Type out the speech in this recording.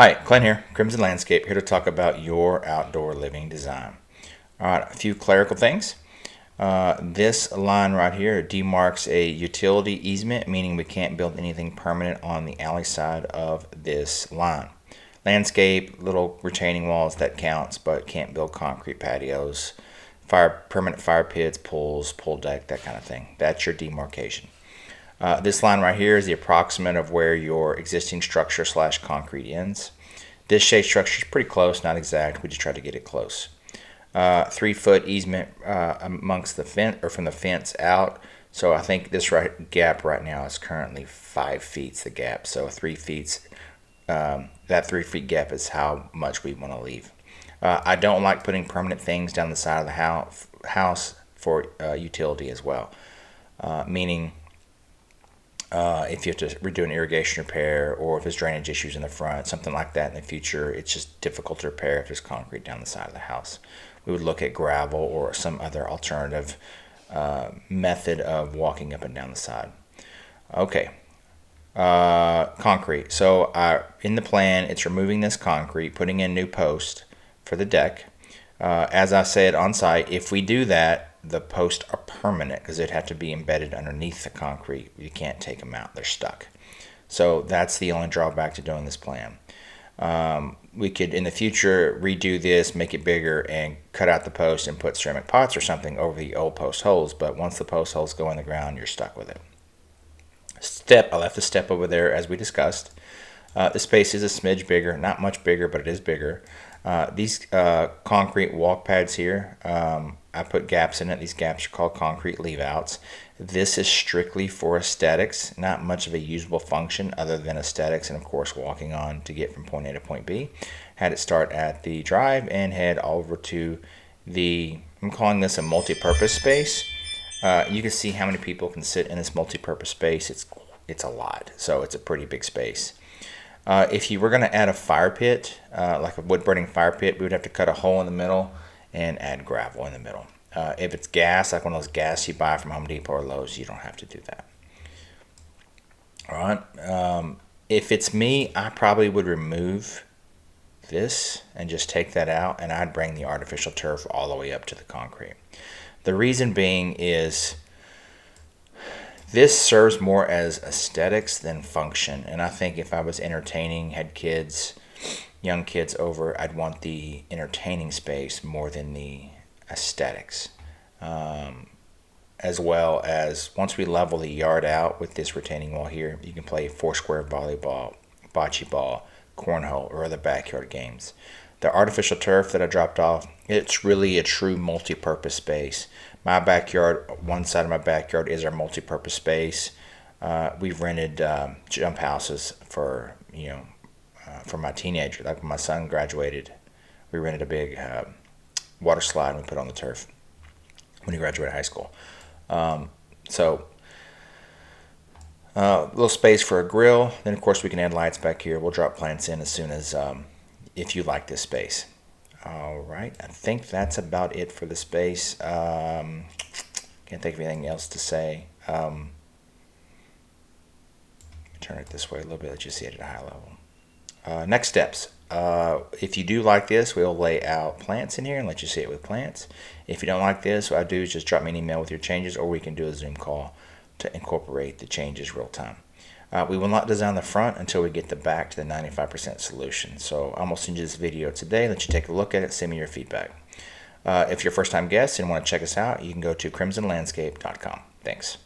Hi, Clint here, Crimson Landscape, here to talk about your outdoor living design. All right, a few clerical things. This line right here demarks a utility easement, meaning we can't build anything permanent on the alley side of this line. Landscape, little retaining walls, that counts, but can't build concrete patios, permanent fire pits, pools, pool deck, that kind of thing. That's your demarcation. This line right here is the approximate of where your existing structure / concrete ends. This shade structure is pretty close, not exact. We just try to get it close. 3-foot easement amongst the fence or from the fence out. So I think this gap right now is currently 5 feet. The gap. So 3 feet. That 3 feet gap is how much we want to leave. I don't like putting permanent things down the side of the house for utility as well. Meaning. If you have to redo an irrigation repair, or if there's drainage issues in the front, something like that in the future, it's just difficult to repair if there's concrete down the side of the house. We would look at gravel or some other alternative method of walking up and down the side. Okay, concrete. So in the plan, it's removing this concrete, putting in new post for the deck. As I said on site, if we do that, the posts are permanent because they'd have to be embedded underneath the concrete. You can't take them out. They're stuck. So that's the only drawback to doing this plan. We could, in the future, redo this, make it bigger, and cut out the post and put ceramic pots or something over the old post holes. But once the post holes go in the ground, you're stuck with it. I left the step over there as we discussed. The space is a smidge bigger. Not much bigger, but it is bigger. These concrete walk pads here, I put gaps in it. These gaps are called concrete leave-outs. This is strictly for aesthetics, not much of a usable function other than aesthetics and, of course, walking on to get from point A to point B. Had it start at the drive and head over to I'm calling this a multi-purpose space. You can see how many people can sit in this multi-purpose space. It's a lot, so it's a pretty big space. If you were going to add a fire pit, like a wood-burning fire pit, we would have to cut a hole in the middle and add gravel in the middle. If it's gas, like one of those gas you buy from Home Depot or Lowe's, you don't have to do that. All right. If it's me, I probably would remove this and just take that out, and I'd bring the artificial turf all the way up to the concrete. The reason being is this serves more as aesthetics than function, and I think if I was entertaining, had kids, young kids over, I'd want the entertaining space more than the aesthetics. As well as once we level the yard out with this retaining wall here, you can play foursquare volleyball, bocce ball, cornhole, or other backyard games. The artificial turf that I dropped off, it's really a true multi-purpose space. My backyard, one side of my backyard is our multi-purpose space. We've rented jump houses for my teenager. Like when my son graduated, we rented a big water slide and we put on the turf when he graduated high school. Little space for a grill. Then of course we can add lights back here. We'll drop plants in as soon as if you like this space. All right, I think that's about it for the space. Can't think of anything else to say. Turn it this way a little bit, let you see it at a high level. Next steps. If you do like this, we'll lay out plants in here and let you see it with plants. If you don't like this, what I do is just drop me an email with your changes, or we can do a Zoom call to incorporate the changes real time. We will not design the front until we get the back to the 95% solution. So I'm going to send you this video today, let you take a look at it, send me your feedback. If you're a first-time guest and want to check us out, you can go to crimsonlandscape.com. Thanks.